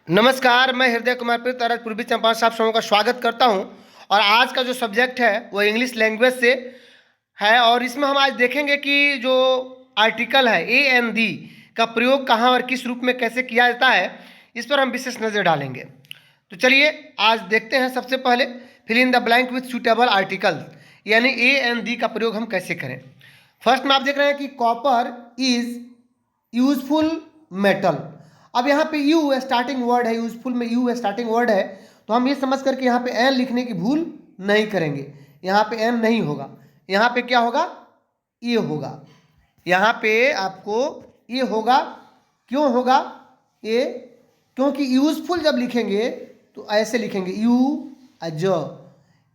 नमस्कार, मैं हृदय कुमार प्रीत पूर्वी चंपारण से आप सबों का स्वागत करता हूं। और आज का जो सब्जेक्ट है वो इंग्लिश लैंग्वेज से है और इसमें हम आज देखेंगे कि जो आर्टिकल है ए एन दी का प्रयोग कहाँ और किस रूप में कैसे किया जाता है, इस पर हम विशेष नज़र डालेंगे। तो चलिए आज देखते हैं। सबसे पहले fill in the blank with suitable article, यानी ए एन दी का प्रयोग हम कैसे करें। फर्स्ट में आप देख रहे हैं कि कॉपर इज यूजफुल मेटल। अब यहाँ पे यू स्टार्टिंग वर्ड है, यूजफुल में यू स्टार्टिंग वर्ड है, तो हम ये समझ करके यहाँ पे एन लिखने की भूल नहीं करेंगे। यहाँ पे एन नहीं होगा, यहाँ पे क्या होगा, ये होगा। यहाँ पे आपको ये होगा। क्यों होगा ये? क्योंकि यूजफुल जब लिखेंगे तो ऐसे लिखेंगे यू अज।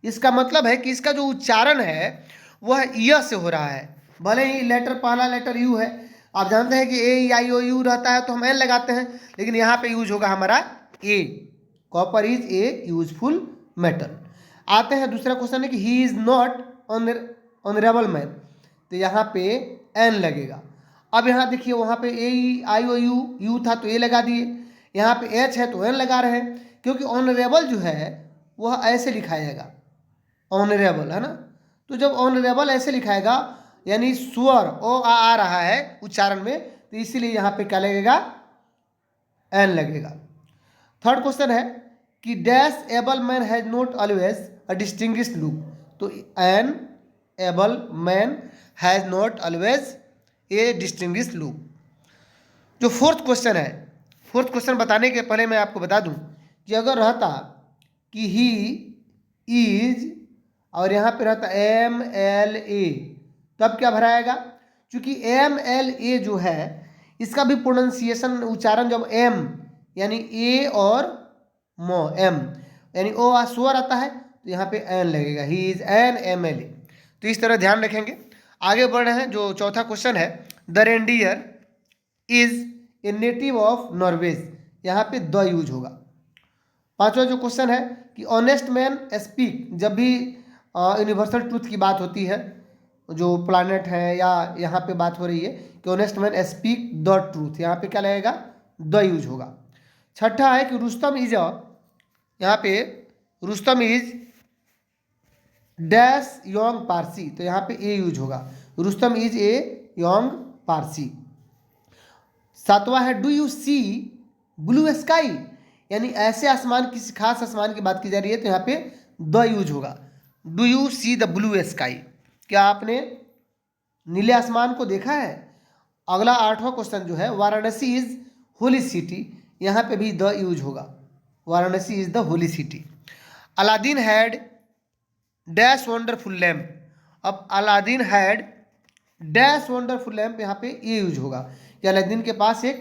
इसका मतलब है कि इसका जो उच्चारण है वह य से हो रहा है। भले ही लेटर पहला लेटर यू है, आप जानते हैं कि ए ई आई ओ यू रहता है तो हम एन लगाते हैं, लेकिन यहाँ पे यूज होगा हमारा a. Copper is a useful metal. आते हैं दूसरा क्वेश्चन है कि he is not honourable man, तो यहाँ पे एन लगेगा। अब यहाँ देखिए, वहाँ पे ए ई आई ओ यू यू था तो ए लगा दिए, यहाँ पे एच है तो एन लगा रहे हैं, क्योंकि ऑनरेबल जो है वह ऐसे लिखाएगा, ऑनरेबल है ना। तो जब ऑनरेबल ऐसे लिखाएगा यानी स्वर ओ आ रहा है उच्चारण में, तो इसीलिए यहाँ पे क्या लगेगा, एन लगेगा। थर्ड क्वेश्चन है कि dash able man has not always a distinguished look, तो an able man has not always a distinguished look. जो फोर्थ क्वेश्चन है, फोर्थ क्वेश्चन बताने के पहले मैं आपको बता दूं कि अगर रहता कि ही इज और यहाँ पे रहता एम एल ए, तब क्या भराएगा? क्योंकि एम एल ए जो है इसका भी प्रोनाउंसिएशन उच्चारण जब एम यानी ए और मो एम यानी ओ स्वर आता है तो यहाँ पे एन लगेगा, he is an M L A. तो इस तरह ध्यान रखेंगे। आगे बढ़ रहे हैं। जो चौथा क्वेश्चन है, the reindeer is a native of Norway's, यहाँ पे द यूज होगा। पांचवा जो क्वेश्चन है कि ऑनेस्ट मैन स्पीक, जब भी यूनिवर्सल ट्रूथ की बात होती है, जो प्लानट है या यहाँ पे बात हो रही है कि honest man speak the truth, यहाँ पे क्या लगेगा, द यूज होगा। छठा है कि रुस्तम इज यहाँ पे Rustam is dash young Parsi, तो यहाँ पे ए यूज होगा, Rustam is a young Parsi. सातवां है do you see blue sky, यानी ऐसे आसमान, किसी खास आसमान की बात की जा रही है तो यहाँ पे द यूज होगा, do you see the blue sky, क्या आपने नीले आसमान को देखा है। अगला आठवां क्वेश्चन जो है, वाराणसी इज होली सिटी, यहाँ पे भी द यूज होगा, Varanasi is the holy city. Aladdin had dash wonderful lamp, अब Aladdin had dash wonderful lamp, यहाँ पे ए यूज होगा कि अलादीन के पास एक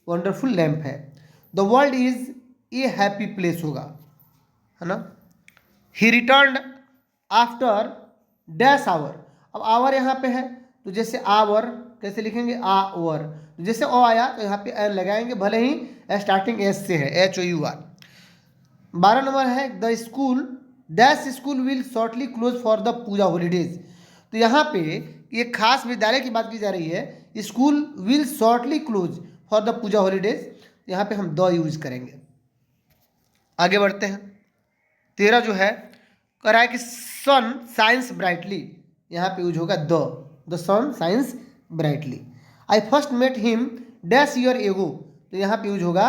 वंडरफुल लैम्प है। The world is a happy place होगा, है ना। ही रिटर्न आफ्टर डैश आवर, अब आवर यहाँ पे है तो जैसे आवर कैसे लिखेंगे, आवर, तो जैसे ओ आया तो यहाँ पे एन लगाएंगे, भले ही स्टार्टिंग एस से है, H O U R. 12 number है the school dash school will shortly close for the Puja holidays, तो यहाँ पे एक खास विद्यालय की बात की जा रही है, school will shortly close for the Puja holidays, यहाँ पे हम द यूज करेंगे। आगे बढ़ते हैं। 13 जो है कह रहा है कि सन साइंस ब्राइटली, यहाँ पे यूज होगा the sun shines brightly. I first met him dash year ago, तो यहाँ पे यूज होगा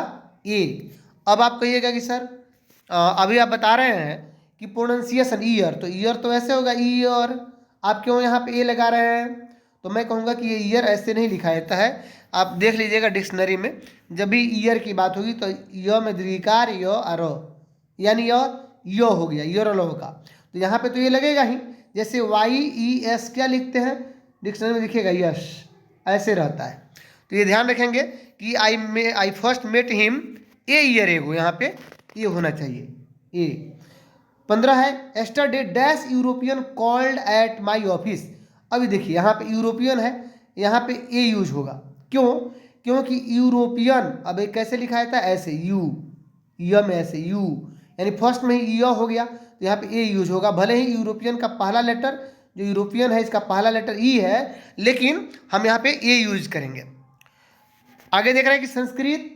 ए। अब आप कहिएगा कि सर अभी आप बता रहे हैं कि प्रोनाउंसिएशन ईयर, तो ईयर तो ऐसे होगा ईयर, आप क्यों यहाँ पे ए लगा रहे हैं? तो मैं कहूँगा कि ये ईयर ऐसे नहीं लिखा जाता है। आप देख लीजिएगा डिक्शनरी में, जब भी ईयर की बात होगी तो य में दीर्घिकार य और यानी य हो गया, ईयर का, तो यहाँ पे तो ये लगेगा ही। जैसे वाई ई एस क्या लिखते हैं डिक्शनरी में, दिखेगा यश, ऐसे रहता है। तो ये ध्यान रखेंगे कि I first met him a year ago, यहाँ पे ये होना चाहिए ए। 15 है yesterday dash European called at my office, अभी देखिए यहाँ पे यूरोपियन है, यहाँ पे ए यूज होगा। क्यों? क्योंकि यूरोपियन अब एक कैसे लिखा जाता है, ऐसे यू, य में ऐसे यू, यानी फर्स्ट में ही य हो गया तो यहाँ पे ए यूज होगा। भले ही यूरोपियन का पहला लेटर, जो यूरोपियन है इसका पहला लेटर ई है, लेकिन हम यहाँ पे ए यूज करेंगे। आगे देख रहे हैं कि Sanskrit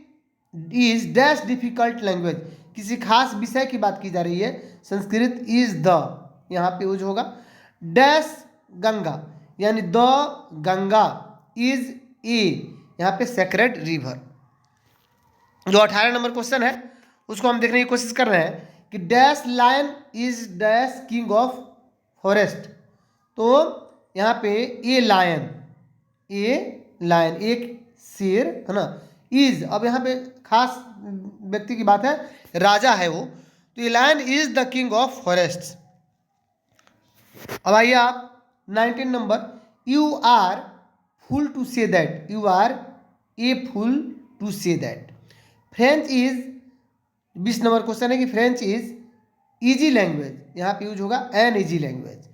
is dash difficult language, किसी खास विषय की बात की जा रही है। संस्कृत इज द, यहाँ पे यूज होगा। डैश गंगा, यानी द गंगा इज ए, यहाँ पे सेक्रेड रिवर। जो 18 नंबर क्वेश्चन है उसको हम देखने की कोशिश कर रहे हैं कि dash lion is dash king of forest. तो यहाँ पे ए लायन एक शेर है ना, इज, अब यहाँ पे खास व्यक्ति की बात है, राजा है वो, तो a lion is the king of forest. अब आइए आप 19 नंबर, you are fool to say that, you are a fool to say that. French is, 20 नंबर क्वेश्चन है कि फ्रेंच इज इजी लैंग्वेज, यहाँ पे यूज होगा एन इजी लैंग्वेज।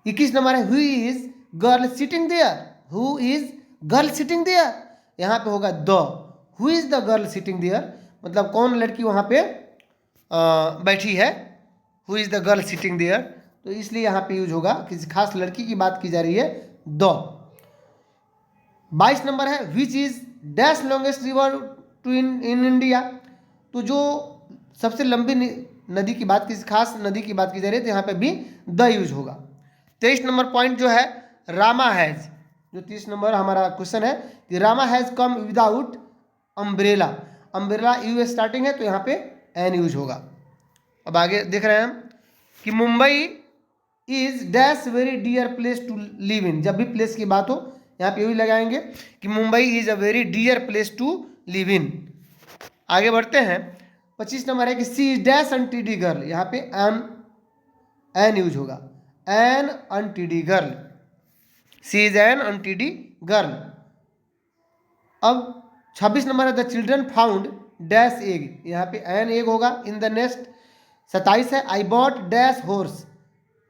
21 नंबर है who is girl sitting there, who is girl sitting there, यहाँ पे होगा the, who is the girl sitting there, मतलब कौन लड़की वहाँ पे बैठी है, who is the girl sitting there, तो इसलिए यहाँ पे यूज होगा, किसी खास लड़की की बात की जा रही है, द। 22 नंबर है which is dash longest river to in India, तो जो सबसे लंबी नदी की बात, किसी खास नदी की बात की जा रही है, तो यहाँ पे भी द यूज होगा। 23 नंबर पॉइंट जो है रामा हैज, जो 30 नंबर हमारा क्वेश्चन है कि Rama has come without umbrella, umbrella you starting है तो यहाँ पे एन यूज होगा। अब आगे देख रहे हैं हम कि Mumbai is dash very dear place to live in, जब भी प्लेस की बात हो यहाँ पे यही लगाएंगे कि Mumbai is a very dear place to live in. आगे बढ़ते हैं, 25 नंबर है कि she is dash untidy girl, यहाँ पे एन यूज होगा, an untidy girl, she is an untidy girl. अब 26 नंबर है the children found dash egg, यहाँ पे एन एग होगा इन द नेस्ट। 27 है I bought dash horse,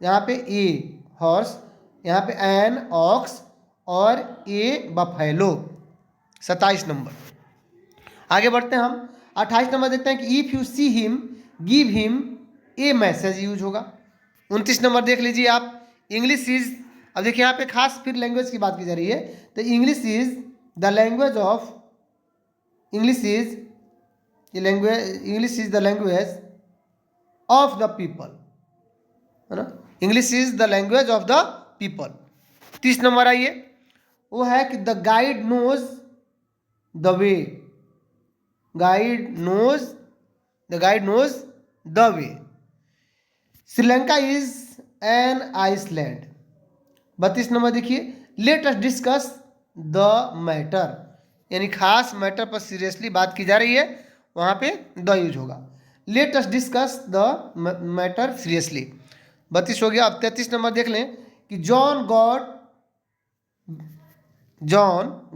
यहाँ पे ए हॉर्स, यहाँ पे एन ऑक्स और ए बफेलो। 27 नंबर। आगे बढ़ते हैं हम, 28 नंबर देखते हैं कि if you see him give him a message use होगा। 29 नंबर देख लीजिए आप, इंग्लिश इज, अब देखिए यहाँ पे खास फिर लैंग्वेज की बात की जा रही है, तो English is the language of, English is the language of the people, है ना, English is the language of the people. 30 number आइए, वो है कि the guide knows the way, guide knows the way. Sri Lanka is an island. 32 number देखिए, let us discuss the matter, यानी खास matter पर सीरियसली बात की जा रही है, वहाँ पे द यूज होगा, late us discuss the matter seriously. 32 हो गया। अब 33 नंबर देख लें कि जॉन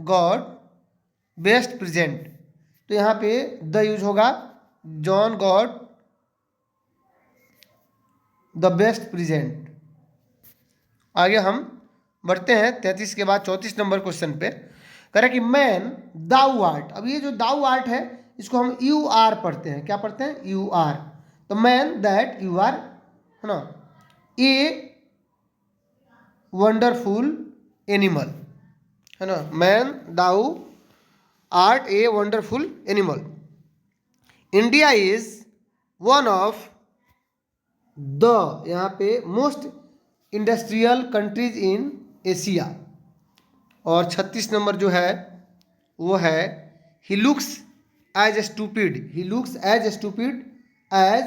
गॉड बेस्ट प्रेजेंट, तो यहाँ पे द यूज होगा, John God the best present. आगे हम बढ़ते हैं 33 के बाद 34 नंबर क्वेश्चन पे, कह रहा है कि मैन दाउ आर्ट। अब ये जो दाउ आर्ट है इसको हम यू आर पढ़ते हैं, क्या पढ़ते हैं, यू आर, तो मैन दैट यू आर, है ना, ए वंडरफुल एनिमल, है ना, man thou art a wonderful animal. India is one of the, यहाँ पे most industrial countries in Asia. और 36 नंबर जो है वो है he looks as stupid, he looks as stupid as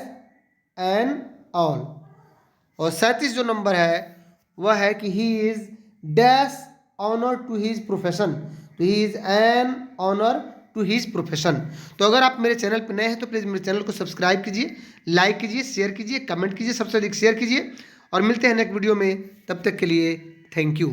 an owl. और 37 जो नंबर है वह है कि he is dash honour to his profession, तो ही is an honour to his profession. तो अगर आप मेरे चैनल पर नए हैं तो प्लीज़ मेरे चैनल को सब्सक्राइब कीजिए, लाइक कीजिए, शेयर कीजिए, कमेंट कीजिए, सबसे अधिक शेयर कीजिए, और मिलते हैं नेक्स्ट वीडियो में। तब तक के लिए थैंक यू।